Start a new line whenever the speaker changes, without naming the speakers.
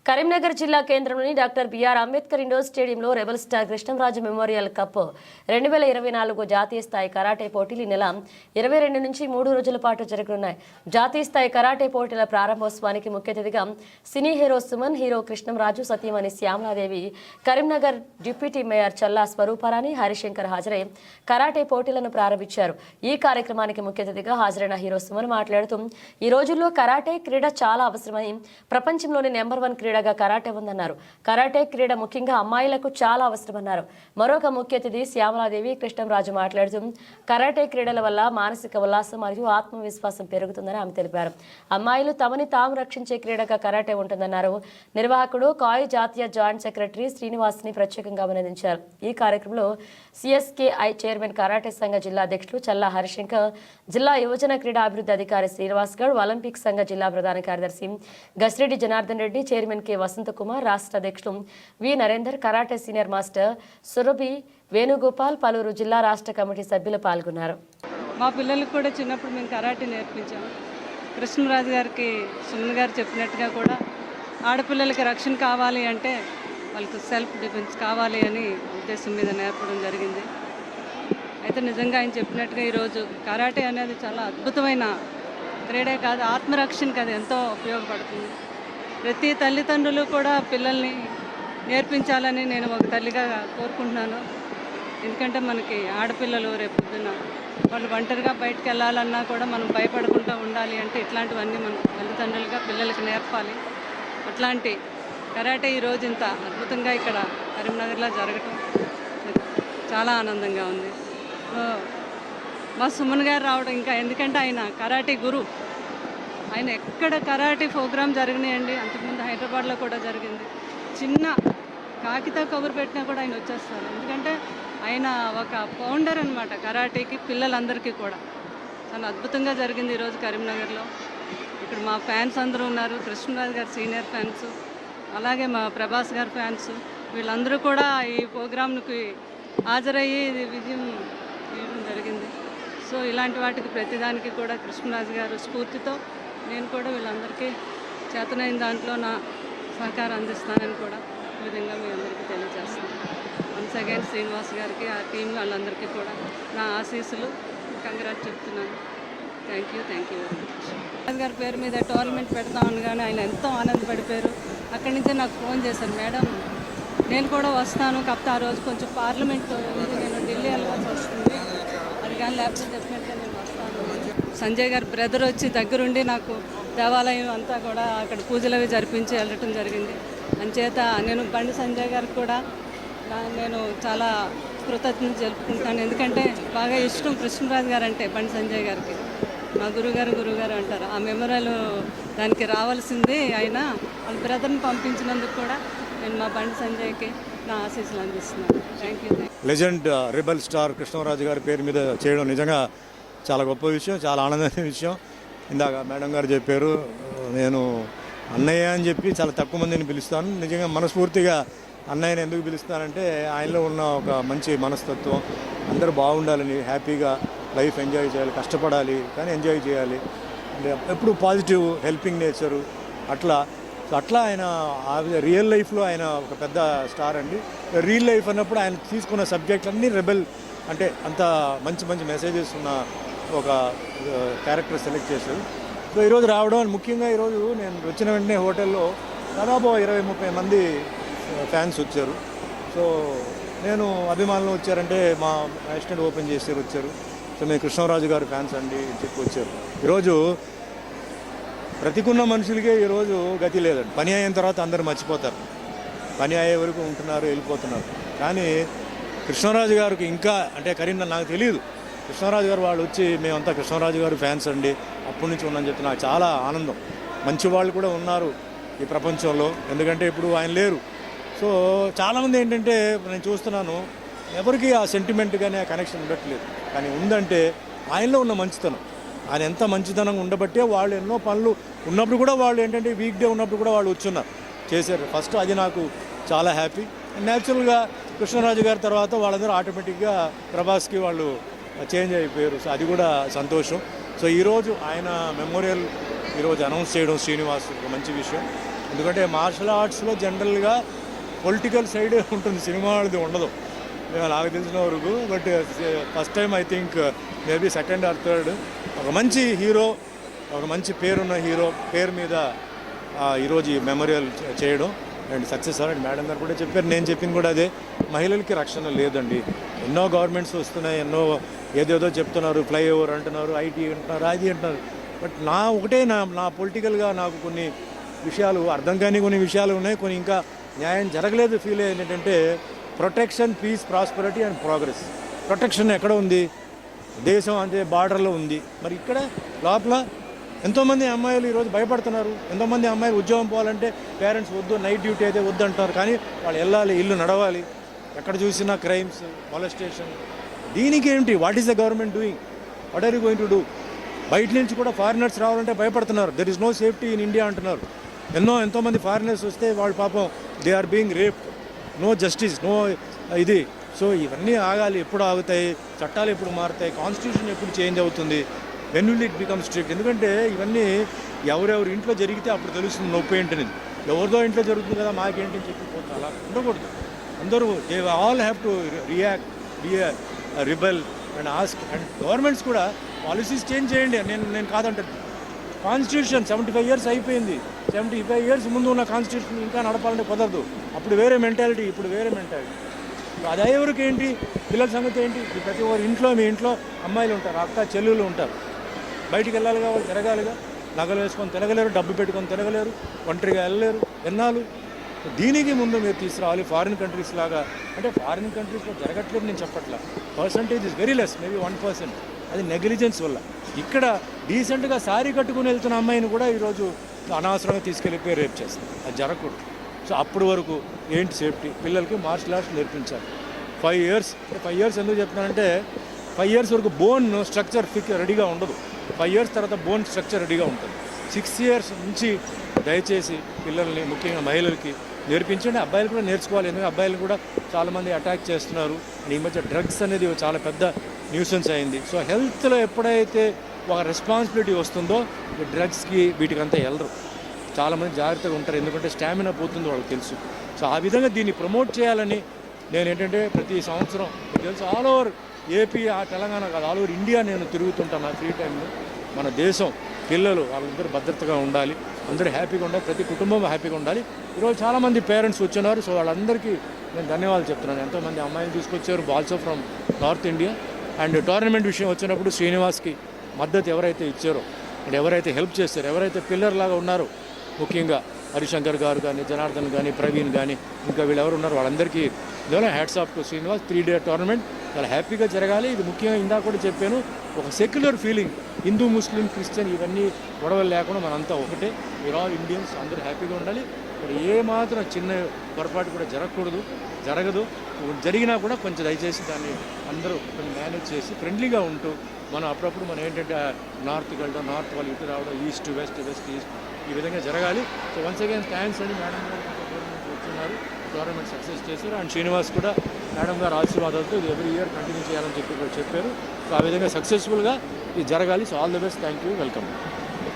కరీంనగర్ జిల్లా కేంద్రంలోని doctor B అంబేద్కర్ Ambedkar indoor rebel star Krishnamraju memorial cup 2024 జాతీయ స్థాయి కరాటే పోటీలు నెల 22 నుంచి 3 రోజుల పాటు జరగనున్నాయి. జాతీయ స్థాయి కరాటే పోటీల ప్రారంభోత్సవానికి ముఖ్య అతిథిగా cine hero Suman, hero Krishnamraju, సతీమణి శ్యామలాదేవి, కరీంనగర్ డిప్యూటీ మేయర్ చల్లా స్వరూపరాణి, హరిశంకర్ హాజరై కరాటే పోటీలను ప్రారంభించారు. ఈ కార్యక్రమానికి ముఖ్య అతిథిగా హాజరైన హీరో సుమన్ మాట్లాడుతూ ఈ రోజుల్లో కరాటే క్రీడ చాలా అవసరమని, ప్రపంచంలోని నెంబర్ 1 క్రీడగా కరాటే ఉందన్నారు. కరాటే క్రీడ ముఖ్యంగా అమ్మాయిలకు చాలా అవసరమన్నారు. మరొక ముఖ్య అతిథి శ్యామలాదేవి కృష్ణంరాజు మాట్లాడుతూ కరాటే క్రీడల వల్ల మానసిక ఉల్లాసం మరియు ఆత్మవిశ్వాసం పెరుగుతుందని ఆమె తెలిపారు. అమ్మాయిలు తమని తాము రక్షించే క్రీడగా కరాటే ఉంటుందన్నారు. నిర్వాహకుడు కాయ్ జాతీయ జాయింట్ సెక్రటరీ శ్రీనివాస్ని ప్రత్యేకంగా అభినందించారు. ఈ కార్యక్రమంలో సిఎస్కేఐ చైర్మన్ కరాటే సంఘ జిల్లా అధ్యక్షులు చల్లా హరిశంకర్, జిల్లా యువజన క్రీడా అభివృద్ధి అధికారి శ్రీనివాస్ గౌడ్, ఒలింపిక్ సంఘ జిల్లా ప్రధాన కార్యదర్శి గసిరెడ్డి జనార్దన్ రెడ్డి, చైర్మన్ కె వసంతకుమార్, రాష్ట్ర అధ్యక్షులు V Narender, karate senior master Surabhi Venugopal, పలువురు జిల్లా రాష్ట్ర కమిటీ సభ్యులు పాల్గొన్నారు.
మా పిల్లలకు కూడా చిన్నప్పుడు మేము కరాటే నేర్పించాము. కృష్ణరాజు గారికి సుమన్ గారు చెప్పినట్టుగా కూడా ఆడపిల్లలకి రక్షణ కావాలి అంటే వాళ్ళకి సెల్ఫ్ డిఫెన్స్ కావాలి అని ఉద్దేశం మీద నేర్పడం జరిగింది. అయితే నిజంగా ఆయన చెప్పినట్టుగా ఈరోజు కరాటే అనేది చాలా అద్భుతమైన క్రీడే కాదు, ఆత్మరక్షణకి అది ఎంతో ఉపయోగపడుతుంది. ప్రతి తల్లిదండ్రులు కూడా పిల్లల్ని నేర్పించాలని నేను ఒక తల్లిగా కోరుకుంటున్నాను. ఎందుకంటే మనకి ఆడపిల్లలు రేపొద్దున వాళ్ళు ఒంటరిగా బయటకు వెళ్ళాలన్నా కూడా మనం భయపడకుండా ఉండాలి అంటే ఇట్లాంటివన్నీ మనం తల్లిదండ్రులుగా పిల్లలకి నేర్పాలి. అట్లాంటి కరాటే ఈరోజు ఇంత అద్భుతంగా ఇక్కడ కరీంనగర్లో జరగటం చాలా ఆనందంగా ఉంది. మా సుమన్ గారు రావడం ఇంకా, ఎందుకంటే ఆయన కరాటే గురు. ఆయన ఎక్కడ కరాటే ప్రోగ్రామ్ జరిగినాయండి, అంతకుముందు హైదరాబాద్లో కూడా జరిగింది. చిన్న కాకితో కబురు పెట్టినా కూడా ఆయన వచ్చేస్తారు. ఎందుకంటే ఆయన ఒక ఫౌండర్ అనమాట కరాటేకి, పిల్లలందరికీ కూడా. చాలా అద్భుతంగా జరిగింది ఈరోజు కరీంనగర్లో. ఇక్కడ మా ఫ్యాన్స్ అందరూ ఉన్నారు, కృష్ణరాజు గారు సీనియర్ ఫ్యాన్స్, అలాగే మా ప్రభాస్ గారు ఫ్యాన్స్, వీళ్ళందరూ కూడా ఈ ప్రోగ్రాంకి హాజరయ్యి విజయం చేయడం జరిగింది. సో ఇలాంటి వాటికి ప్రతిదానికి కూడా కృష్ణరాజు గారు స్ఫూర్తితో నేను కూడా వీళ్ళందరికీ చేతనైన దాంట్లో నా సహకారం అందిస్తానని కూడా ఈ విధంగా మీ అందరికీ తెలియజేస్తాను. వన్స్ అగైన్ శ్రీనివాస్ గారికి, ఆ టీం వాళ్ళందరికీ కూడా నా ఆశీస్సులు, కంగ్రాట్స్ చెప్తున్నాను. Thank you very much. గారి పేరు మీద టోర్నమెంట్ పెడతామని కానీ ఆయన ఎంతో ఆనందపడిపోయారు. అక్కడి నుంచే నాకు ఫోన్ చేశారు, మేడం నేను కూడా వస్తాను, కాకపోతే ఆ రోజు కొంచెం పార్లమెంట్ నేను ఢిల్లీ వెళ్ళాల్సి వస్తుంది, అది కానీ లేకపోతే డెఫినెట్గా నేను వస్తాను. సంజయ్ గారి బ్రదర్ వచ్చి దగ్గరుండి నాకు దేవాలయం అంతా కూడా అక్కడ పూజలు అవి జరిపించి వెళ్ళటం జరిగింది. అంచేత నేను బండి సంజయ్ గారికి కూడా నేను చాలా కృతజ్ఞత జరుపుకుంటాను. ఎందుకంటే బాగా ఇష్టం కృష్ణరాజు గారు అంటే బండి సంజయ్ గారికి. మా గురుగారు అంటారు. ఆ మెమోరియల్ దానికి రావాల్సింది ఆయన వాళ్ళ బ్రదర్ని పంపించినందుకు కూడా నేను మా బండి సంజయ్కి నా ఆశీస్సులు అందిస్తున్నాను. Thank you.
Legend rebel star Krishnaraju గారి పేరు మీద చేయడం నిజంగా చాలా గొప్ప విషయం, చాలా ఆనందమైన విషయం. ఇందాక మేడం గారు చెప్పారు, నేను అన్నయ్య అని చెప్పి చాలా తక్కువ మందిని పిలుస్తాను. నిజంగా మనస్ఫూర్తిగా అన్నయ్యని ఎందుకు పిలుస్తానంటే ఆయనలో ఉన్న ఒక మంచి మనస్తత్వం, అందరూ బాగుండాలని, హ్యాపీగా లైఫ్ ఎంజాయ్ చేయాలి, కష్టపడాలి కానీ ఎంజాయ్ చేయాలి, ఎప్పుడు పాజిటివ్ హెల్పింగ్ నేచరు అట్లా ఆయన రియల్ లైఫ్లో ఆయన ఒక పెద్ద స్టార్ అండి. రియల్ లైఫ్ అన్నప్పుడు ఆయన తీసుకున్న సబ్జెక్ట్ అన్నీ రెబెల్ అంటే అంత మంచి మెసేజెస్ ఉన్న ఒక క్యారెక్టర్ సెలెక్ట్ చేశారు. సో ఈరోజు రావడం ముఖ్యంగా, ఈరోజు నేను వచ్చిన వెంటనే హోటల్లో దాదాపు 20-30 మంది ఫ్యాన్స్ వచ్చారు. సో నేను అభిమానులు వచ్చారంటే మా అసిస్టెంట్ ఓపెన్ చేశారు వచ్చారు. సో మేము కృష్ణరాజు గారు ఫ్యాన్స్ అండి చెప్పి వచ్చారు. ఈరోజు బ్రతికున్న మనుషులకే ఈరోజు గతి లేదండి. పని అయిన తర్వాత అందరూ మర్చిపోతారు, పని అయ్యే వరకు ఉంటున్నారు, వెళ్ళిపోతున్నారు. కానీ కృష్ణరాజు గారికి ఇంకా అంటే కరీంనగర్ నాకు తెలియదు, కృష్ణరాజు గారు వాళ్ళు వచ్చి మేమంతా కృష్ణరాజు గారు ఫ్యాన్స్ అండి అప్పటి నుంచి ఉన్నాను చెప్తే నాకు చాలా ఆనందం. మంచి వాళ్ళు కూడా ఉన్నారు ఈ ప్రపంచంలో, ఎందుకంటే ఇప్పుడు ఆయన లేరు. సో చాలామంది ఏంటంటే నేను చూస్తున్నాను ఎవరికి ఆ సెంటిమెంట్ కానీ ఆ కనెక్షన్ ఉండట్లేదు. కానీ ఉందంటే ఆయనలో ఉన్న మంచితనం, ఆయన ఎంత మంచితనంగా ఉండబట్టే వాళ్ళు ఎన్నో పనులు ఉన్నప్పుడు కూడా వాళ్ళు ఏంటంటే వీక్ డే ఉన్నప్పుడు కూడా వాళ్ళు వచ్చున్నారు చేశారు ఫస్ట్. అది నాకు చాలా హ్యాపీ. న్యాచురల్గా కృష్ణరాజు గారి తర్వాత వాళ్ళందరూ ఆటోమేటిక్గా ప్రభాస్కి వాళ్ళు చేంజ్ అయిపోయారు. సో అది కూడా సంతోషం. సో ఈరోజు ఆయన మెమోరియల్ ఈరోజు అనౌన్స్ చేయడం శ్రీనివాస్ ఒక మంచి విషయం. ఎందుకంటే మార్షల్ ఆర్ట్స్లో జనరల్గా పొలిటికల్ సైడ్ ఉంటుంది, సినిమా వాళ్ళది ఉండదు నాకు తెలిసిన వరకు. But first time I think maybe second or third ఒక మంచి హీరో, ఒక మంచి పేరున్న హీరో పేరు మీద ఈరోజు ఈ మెమోరియల్ చేయడం అండ్ సక్సెస్ అండ్ మేడం గారు కూడా చెప్పారు, నేను చెప్పింది కూడా అదే. మహిళలకి రక్షణ లేదండి. ఎన్నో గవర్నమెంట్స్ వస్తున్నాయి, ఎన్నో ఏదేదో చెప్తున్నారు, ఫ్లైఓవర్ అంటున్నారు, ఐటీ అంటున్నారు, అది అంటున్నారు. బట్ నా పొలిటికల్గా నాకు కొన్ని విషయాలు అర్థం కాని కొన్ని విషయాలు ఉన్నాయి, కొన్ని ఇంకా న్యాయం జరగలేదు ఫీల్ అయ్యేది. ఏంటంటే protection, peace, prosperity and progress. Protection ఎక్కడ ఉంది? దేశం అంతే బార్డర్లో ఉంది. మరి ఇక్కడ లోపల ఎంతోమంది అమ్మాయిలు ఈరోజు భయపడుతున్నారు. ఎంతోమంది అమ్మాయిలు ఉద్యోగం పోవాలంటే పేరెంట్స్ వద్దు, నైట్ డ్యూటీ అయితే వద్దు అంటారు. కానీ వాళ్ళు వెళ్ళాలి, ఇల్లు నడవాలి. ఎక్కడ చూసినా క్రైమ్స్, మొలెస్టేషన్. దీనికి ఏంటి? What is the government doing? What are you going to do? బయట నుంచి కూడా ఫారినర్స్ రావాలంటే భయపడుతున్నారు. There is no safety in India అంటున్నారు. ఎంతోమంది ఫారినర్స్ వస్తే వాళ్ళు పాపం they are being raped. No justice, no ఇది. సో ఇవన్నీ ఆగాలి. ఎప్పుడు ఆగుతాయి? చట్టాలు ఎప్పుడు మారుతాయి? కాన్స్టిట్యూషన్ ఎప్పుడు చేంజ్ అవుతుంది? When will it become strict? ఎందుకంటే ఇవన్నీ ఎవరెవరి ఇంట్లో జరిగితే అప్పుడు తెలుస్తుంది నొప్పి ఏంటనేది. ఎవరిదో ఇంట్లో జరుగుతుంది కదా మాకేంటని చెప్పిపోతుంది. అలా ఉండకూడదు. అందరూ they all have to react, be rebel and ask. And governments కూడా పాలసీస్ చేంజ్ చేయండి. నేను కాదంటాను. కాన్స్టిట్యూషన్ 75 years అయిపోయింది. 75 years ముందు ఉన్న కాన్స్టిట్యూషన్ ఇంకా నడపాలంటే కుదరదు. అప్పుడు వేరే మెంటాలిటీ, ఇప్పుడు వేరే మెంటాలిటీ. అదే ఎవరికి ఏంటి? పిల్లల సంగతి ఏంటి? ప్రతి ఒక్కరి ఇంట్లో, మీ ఇంట్లో అమ్మాయిలు ఉంటారు, అక్క చెల్లెలు ఉంటారు. బయటికి వెళ్ళాలిగా, వాళ్ళు తిరగాలిగా. నగలు వేసుకొని తిరగలేరు, డబ్బు పెట్టుకొని తిరగలేరు, ఒంటరిగా వెళ్ళలేరు. ఎన్నాళ్ళు? దీనికి ముందు మీరు తీసుకురావాలి. ఫారిన్ కంట్రీస్ లాగా, అంటే ఫారిన్ కంట్రీస్లో జరగట్లేదు నేను చెప్పట్లా. Percentage is very less, maybe 1%. అది నెగ్లిజెన్స్ వల్ల. ఇక్కడ డీసెంట్గా శారీ కట్టుకుని వెళ్తున్న అమ్మాయిని కూడా ఈరోజు అనవసరంగా తీసుకెళ్ళిపోయి రేప్ చేస్తారు. అది జరగకూడదు. సో అప్పటి వరకు ఏంటి సేఫ్టీ? పిల్లలకి మార్షల్ ఆర్ట్స్ నేర్పించాలి. 5 years. 5 years ఎందుకు చెప్తున్నానంటే 5 years వరకు బోన్ స్ట్రక్చర్ రెడీగా ఉండదు. 5 years తర్వాత బోన్ స్ట్రక్చర్ రెడీగా ఉంటుంది. 6 years నుంచి దయచేసి పిల్లల్ని, ముఖ్యంగా మహిళలకి నేర్పించండి. అబ్బాయిలు కూడా నేర్చుకోవాలి. ఎందుకంటే అబ్బాయిలు కూడా చాలామంది అటాక్ చేస్తున్నారు. ఈ మధ్య డ్రగ్స్ అనేది చాలా పెద్ద న్యూసెన్స్ అయింది. సో హెల్త్లో ఎప్పుడైతే ఒక రెస్పాన్సిబిలిటీ వస్తుందో ఈ డ్రగ్స్కి వీటికంతా వెళ్ళరు. చాలామంది జాగ్రత్తగా ఉంటారు, ఎందుకంటే స్టామినా పోతుందో వాళ్ళకి తెలుసు. సో ఆ విధంగా దీన్ని ప్రమోట్ చేయాలని నేను ఏంటంటే ప్రతి సంవత్సరం మీకు తెలుసు ఆల్ ఓవర్ ఏపీ, తెలంగాణ కాదు, ఆల్ ఓవర్ ఇండియా నేను తిరుగుతుంటాను నా ఫ్రీ టైంలో. మన దేశం పిల్లలు వాళ్ళందరూ భద్రతగా ఉండాలి, అందరూ హ్యాపీగా ఉండాలి, ప్రతి కుటుంబం హ్యాపీగా ఉండాలి. ఈరోజు చాలామంది పేరెంట్స్ వచ్చున్నారు. సో వాళ్ళందరికీ నేను ధన్యవాదాలు చెప్తున్నాను. ఎంతోమంది అమ్మాయిలు తీసుకొచ్చారు, also from north India. And tournament విషయం వచ్చినప్పుడు శ్రీనివాస్కి మద్దతు ఎవరైతే ఇచ్చారో, అండ్ ఎవరైతే హెల్ప్ చేస్తారో, ఎవరైతే పిల్లర్ లాగా ఉన్నారో, ముఖ్యంగా హరిశంకర్ గారు కానీ, జనార్దన్ కానీ, ప్రవీణ్ కానీ, ఇంకా వీళ్ళెవరు ఉన్నారు వాళ్ళందరికీ hats off to Srinivas. 3-day tournament చాలా హ్యాపీగా జరగాలి. ఇది ముఖ్యంగా ఇందాక కూడా చెప్పాను, ఒక సెక్యులర్ ఫీలింగ్. హిందూ, ముస్లిం, క్రిస్టియన్ ఇవన్నీ గొడవలు లేకుండా మనంతా ఒకటే. వీఆర్ ఆల్ ఇండియన్స్, అందరూ హ్యాపీగా ఉండాలి. మరి ఏమాత్రం చిన్న పొరపాటు కూడా జరగదు. జరిగినా కూడా కొంచెం దయచేసి దాన్ని అందరూ కొంచెం మేనేజ్ చేసి ఫ్రెండ్లీగా ఉంటూ మనం అప్పుడప్పుడు మనం ఏంటంటే నార్త్కి వెళ్ళడం, నార్త్ వాళ్ళు ఇటు రావడం, ఈస్ట్ వెస్ట్ ఈస్ట్, ఈ విధంగా జరగాలి. సో వన్స్ అగైన్ థ్యాంక్స్ అని మేడం గారు వచ్చున్నారు, టోర్నమెంట్ సక్సెస్ చేశారు. అండ్ శ్రీనివాస్ కూడా మేడం గారు ఆశీర్వాదాలతో ఇది ఎవ్రీ ఇయర్ కంటిన్యూ చేయాలని చెప్పారు. సో ఆ విధంగా సక్సెస్ఫుల్గా ఇది జరగాలి. So all the best, thank you, welcome.